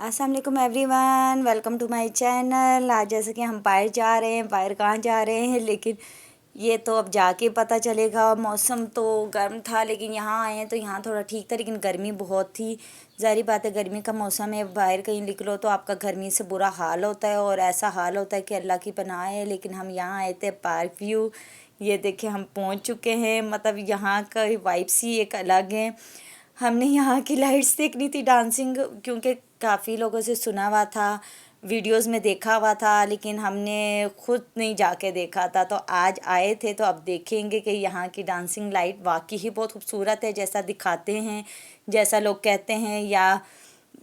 अस्सलाम वालेकुम everyone, welcome to my channel. आज जैसे कि हम बाहर जा रहे हैं, बाहर कहाँ जा रहे हैं लेकिन ये तो अब जाके पता चलेगा। मौसम तो गर्म था लेकिन यहाँ आए हैं तो यहाँ थोड़ा ठीक था, लेकिन गर्मी बहुत थी। ज़ाहिर बात है, गर्मी का मौसम है, बाहर कहीं निकलो तो आपका गर्मी से बुरा हाल होता है और ऐसा हाल होता है कि अल्लाह की पनाह है। लेकिन हम यहाँ आए थे पार्क व्यू। ये देखिए हम पहुँच चुके हैं। मतलब यहाँ का वाइब्स ही एक अलग है। हमने यहाँ की लाइट्स देखनी थी डांसिंग, क्योंकि काफ़ी लोगों से सुना हुआ था, वीडियोस में देखा हुआ था, लेकिन हमने खुद नहीं जाके देखा था। तो आज आए थे तो अब देखेंगे कि यहाँ की डांसिंग लाइट वाकई ही बहुत खूबसूरत है, जैसा दिखाते हैं, जैसा लोग कहते हैं, या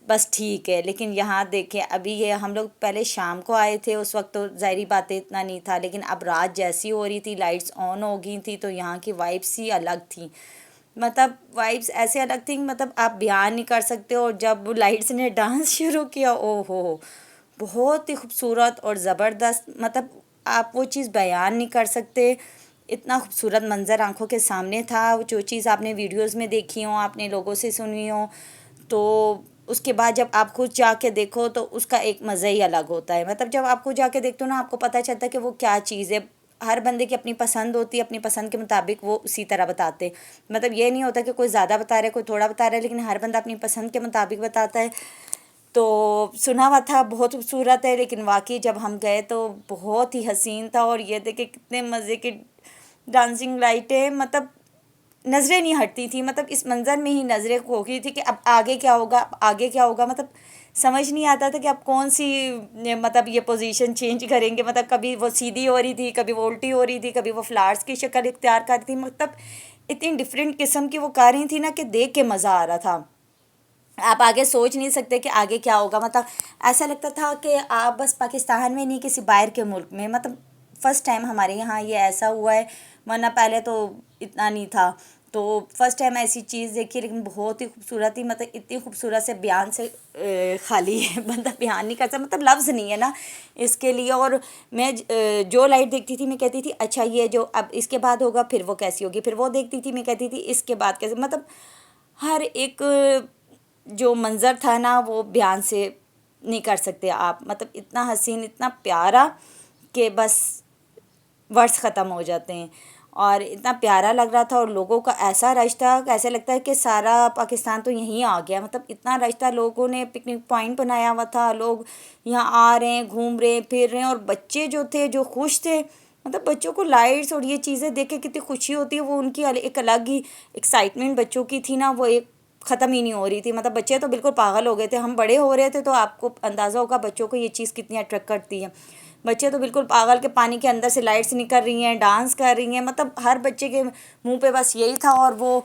बस ठीक है। लेकिन यहाँ देखें, अभी ये हम लोग पहले शाम को आए थे, उस वक्त तो ज़ाहिरी बात है इतना नहीं था, लेकिन अब रात जैसी हो रही थी, लाइट्स ऑन हो गई थी, तो यहाँ की वाइब्स ही अलग थी। मतलब वाइब्स ऐसे अलग थी, मतलब आप बयान नहीं कर सकते। और जब लाइट्स ने डांस शुरू किया, ओ हो, बहुत ही खूबसूरत और ज़बरदस्त। मतलब आप वो चीज़ बयान नहीं कर सकते, इतना खूबसूरत मंज़र आंखों के सामने था। जो चीज़ आपने वीडियोस में देखी हो, आपने लोगों से सुनी हो, तो उसके बाद जब आप खुद जाके देखो तो उसका एक मज़ा ही अलग होता है। मतलब जब आप खुद जाके देखते हो ना, आपको पता चलता है कि वो क्या चीज़ है। हर बंदे की अपनी पसंद होती है, अपनी पसंद के मुताबिक वो उसी तरह बताते हैं। मतलब ये नहीं होता कि कोई ज़्यादा बता रहा है, कोई थोड़ा बता रहा है, लेकिन हर बंदा अपनी पसंद के मुताबिक बताता है। तो सुना हुआ था बहुत खूबसूरत है, लेकिन वाकई जब हम गए तो बहुत ही हसीन था। और ये देखे कितने मज़े की डांसिंग लाइटें, मतलब नज़रें नहीं हटती थी। मतलब इस मंज़र में ही नज़रें खो गई थी कि अब आगे क्या होगा, अब आगे क्या होगा। मतलब समझ नहीं आता था कि अब कौन सी मतलब ये पोजीशन चेंज करेंगे। मतलब कभी वो सीधी हो रही थी, कभी वो उल्टी हो रही थी, कभी वो फ्लावर्स की शक्ल इख्तियार कर रही थी। मतलब इतनी डिफरेंट किस्म की वो कर रही थी ना कि देख के मज़ा आ रहा था। आप आगे सोच नहीं सकते कि आगे क्या होगा। मतलब ऐसा लगता था कि आप बस पाकिस्तान में नहीं, किसी बाहर के मुल्क में। मतलब फ़र्स्ट टाइम हमारे यहाँ ये ऐसा हुआ है, वरना पहले तो इतना नहीं था। तो फर्स्ट टाइम ऐसी चीज़ देखी, लेकिन बहुत ही खूबसूरत थी। मतलब इतनी खूबसूरत से बयान से खाली है, बंदा बयान नहीं कर सकता। मतलब लफ्ज़ नहीं है ना इसके लिए। और मैं जो लाइट देखती थी मैं कहती थी अच्छा ये जो अब इसके बाद होगा फिर वो कैसी होगी, फिर वो देखती थी मैं कहती थी इसके बाद कैसे। मतलब हर एक जो मंज़र था ना वो बयान से नहीं कर सकते आप। मतलब इतना हसीन, इतना प्यारा कि बस वर्ड्स ख़त्म हो जाते हैं। और इतना प्यारा लग रहा था, और लोगों का ऐसा रश था कि ऐसा लगता है कि सारा पाकिस्तान तो यहीं आ गया। मतलब इतना रश था, लोगों ने पिकनिक पॉइंट बनाया हुआ था, लोग यहाँ आ रहे हैं, घूम रहे हैं, फिर रहे हैं। और बच्चे जो थे जो खुश थे, मतलब बच्चों को लाइट्स और ये चीज़ें देख के कितनी खुशी होती है, वो उनकी एक अलग ही एक्साइटमेंट बच्चों की थी ना, वो एक ख़त्म ही नहीं हो रही थी। मतलब बच्चे तो बिल्कुल पागल हो गए थे। हम बड़े हो रहे थे तो आपको अंदाज़ा होगा बच्चों को ये चीज़ कितनी अट्रैक्ट करती है। बच्चे तो बिल्कुल पागल के पानी के अंदर से लाइट्स निकल रही हैं, डांस कर रही हैं। मतलब हर बच्चे के मुंह पे बस यही था। और वो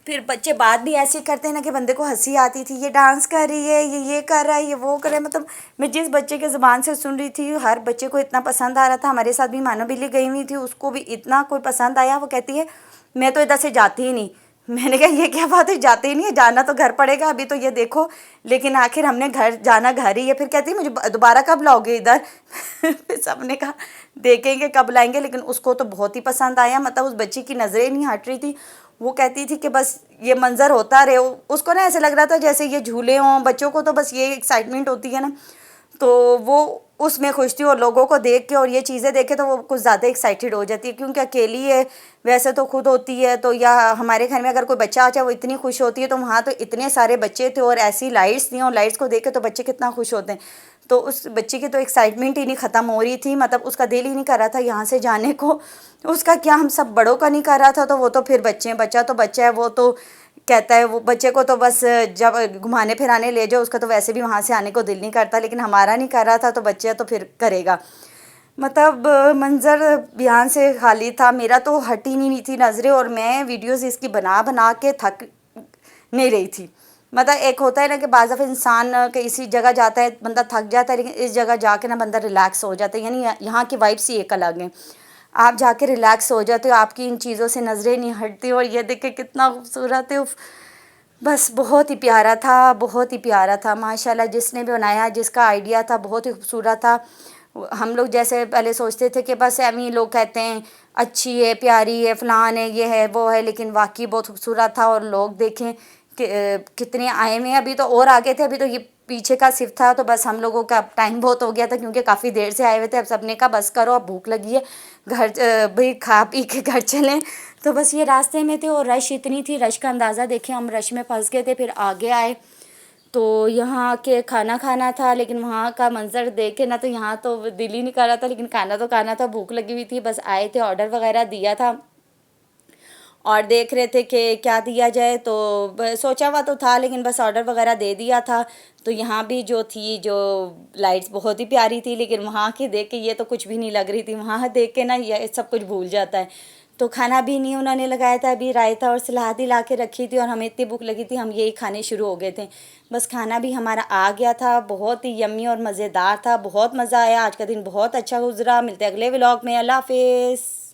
फिर बच्चे बात भी ऐसे करते हैं ना कि बंदे को हंसी आती थी, ये डांस कर रही है, ये कर रहा है, ये वो कर रहा है। मतलब मैं जिस बच्चे के ज़ुबान से सुन रही थी, हर बच्चे को इतना पसंद आ रहा था। हमारे साथ भी मानो बिल्ली गई हुई थी, उसको भी इतना कोई पसंद आया। वो कहती है मैं तो इधर से जाती ही नहीं। मैंने कहा ये क्या बात है, जाते ही नहीं है, जाना तो घर पड़ेगा, अभी तो ये देखो। लेकिन आखिर हमने घर जाना, घर ही है। फिर कहती है मुझे दोबारा कब लाओगे इधर। फिर सबने कहा देखेंगे कब लाएंगे। लेकिन उसको तो बहुत ही पसंद आया। मतलब उस बच्ची की नज़रें नहीं हट रही थी। वो कहती थी कि बस ये मंज़र होता रहे। उसको ना ऐसे लग रहा था जैसे ये झूले हों। बच्चों को तो बस ये एक्साइटमेंट होती है ना, तो वो उसमें खुश थी। और लोगों को देख के और ये चीज़ें देखे तो वो कुछ ज़्यादा एक्साइटेड हो जाती है, क्योंकि अकेली है। वैसे तो खुद होती है तो, या हमारे घर में अगर कोई बच्चा आ जाए वो इतनी खुश होती है। तो वहाँ तो इतने सारे बच्चे थे और ऐसी लाइट्स थी, और लाइट्स को देख के तो बच्चे कितना खुश होते हैं। तो उस बच्चे की तो एक्साइटमेंट ही नहीं ख़त्म हो रही थी। मतलब उसका दिल ही नहीं कर रहा था यहाँ से जाने को। उसका क्या, हम सब बड़ों का नहीं कर रहा था, तो वो तो फिर बच्चे हैं, बच्चा तो बच्चा है। वो तो कहता है, वो बच्चे को तो बस जब घुमाने फिराने ले जाओ, उसका तो वैसे भी वहाँ से आने को दिल नहीं करता। लेकिन हमारा नहीं कर रहा था, तो बच्चे तो फिर करेगा। मतलब मंज़र बयान से खाली था। मेरा तो हट ही नहीं थी नज़रें, और मैं वीडियोस इसकी बना बना के थक नहीं रही थी। मतलब एक होता है ना कि बाज़ दफ़ा इंसान किसी जगह जाता है, बंदा थक जाता है, लेकिन इस जगह जाके ना बंदा रिलैक्स हो जाता है। यानी यहाँ की वाइब्स ही एक अलग है। आप जाके रिलैक्स हो जाते हो, आपकी इन चीज़ों से नज़रें नहीं हटती। और ये देख के कितना खूबसूरत है, उफ। बस बहुत ही प्यारा था, बहुत ही प्यारा था माशाल्लाह। जिसने भी बनाया, जिसका आइडिया था, बहुत ही खूबसूरत था। हम लोग जैसे पहले सोचते थे कि बस एम ही लोग कहते हैं अच्छी है, प्यारी है, फ़लान है, ये है, वो है, लेकिन वाकई बहुत खूबसूरत था। और लोग देखें कितने आए हुए हैं, अभी तो और आगे थे, अभी तो ये पीछे का शिफ्ट था, तो बस हम लोगों का टाइम बहुत हो गया था क्योंकि काफ़ी देर से आए हुए थे। अब सबने कहा बस करो, अब भूख लगी है, घर भाई खा पी के घर चलें। तो बस ये रास्ते में थे और रश इतनी थी, रश का अंदाज़ा देखें, हम रश में फंस गए थे। फिर आगे आए तो यहाँ के खाना खाना था, लेकिन वहाँ का मंज़र देख के ना तो यहाँ तो दिल ही नहीं कर रहा था, लेकिन खाना था, भूख लगी हुई थी। बस आए थे, ऑर्डर वगैरह दिया था और देख रहे थे कि क्या दिया जाए। तो सोचा हुआ तो था, लेकिन बस ऑर्डर वगैरह दे दिया था। तो यहाँ भी जो थी, जो लाइट्स बहुत ही प्यारी थी, लेकिन वहाँ की देख के ये तो कुछ भी नहीं लग रही थी। वहाँ देख के ना ये सब कुछ भूल जाता है। तो खाना भी नहीं उन्होंने लगाया था, अभी रायता और सलाद ही ला के रखी थी और हमें इतनी भूख लगी थी, हम यही खाने शुरू हो गए थे। बस खाना भी हमारा आ गया था, बहुत ही यम्मी और मज़ेदार था, बहुत मज़ा आया। आज का दिन बहुत अच्छा गुजरा। मिलते हैं अगले व्लॉग में। अल्लाह हाफिज़।